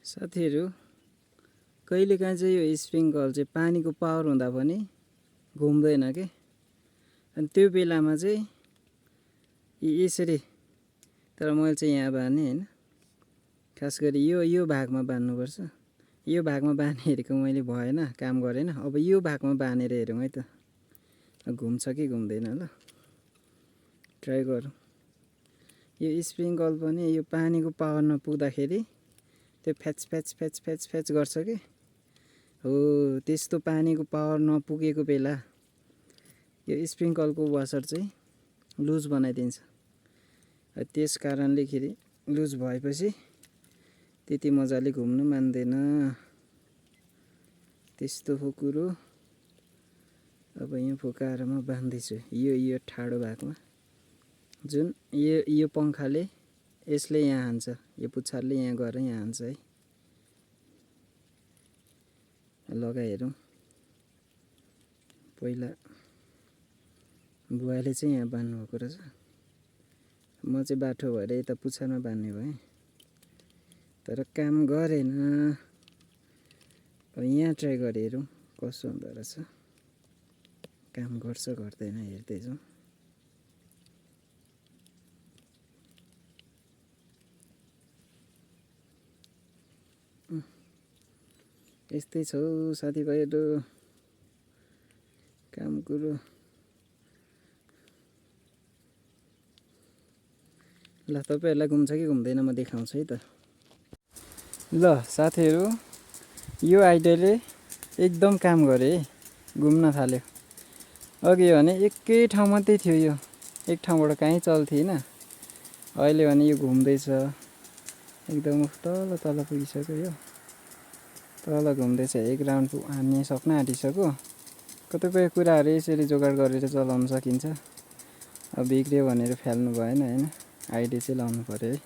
साथीहरु कहिलेकाहीँ चाहिँ यो स्प्रिङ कल चाहिँ पानीको पावर हुँदा पनि घुम्दैन के। अनि त्यो बेलामा चाहिँ यसरी, तर मैले चाहिँ यहाँ बाँध्ने हैन, खास गरी यो भागमा बाँध्नुपर्छ। यो भागमा बाँध्ने हेरेको मैले भएन, काम गरेन। अब यो भागमा बाँधेर हेरौँ है त, घुम्छ कि घुम्दैन। ल ट्राई गरौँ। यो स्प्रिङ कल पनि यो पानीको पावर नपुग्दाखेरि त्यो फ्याच फ्याच फ्याच फ्याच फ्याच गर्छ के। हो त्यस्तो पानीको पावर नपुगेको बेला यो स्प्रिङ कलको वासर चाहिँ लुज बनाइदिन्छ। त्यस कारणले खेरि लुज भएपछि त्यति मजाले घुम्नु मान्दैन। त्यस्तो हो कुरो। अब यहाँ फुकाएर म बान्दैछु यो ठाडो भागमा, जुन यो पंखाले यसले यहाँ हान्छ, यो पुच्छारले यहाँ गएर यहाँ हान्छ है। लगाइ हेरौँ। पहिला बुवाले चाहिँ यहाँ बान्नु भएको रहेछ, म चाहिँ बाठो भएर यता पुच्छारमा बान्ने भएँ, तर काम गरेन। अब यहाँ ट्राई गरे हेरौँ कसो हुँदो रहेछ, काम गर्छ गर्दैन हेर्दै जाउँ। यस्तै छ साथीभाइहरु काम कुरो। ल तपाईहरुलाई घुम्छ कि घुम्दैन म देखाउँछु है त। ल साथीहरु यो आइडियाले एकदम काम गरे है, घुम्न थाल्यो। अघि भने एकै ठाउँ मात्रै थियो, यो एक ठाउँबाट कहीँ चल्थेन। अहिले भने यो घुम्दैछ, एकदम तल तल पुगिसक्यो। यो तल घुम्दैछ, एक राउन्ड हान्ने सक्न आँटिसक्यो। कतिपय कुराहरू यसरी जोगाड गरेर चलाउन सकिन्छ। अब बिग्रियो भनेर फ्याल्नु भएन हैन, आइडिया चाहिँ लाउनु पर्यो है।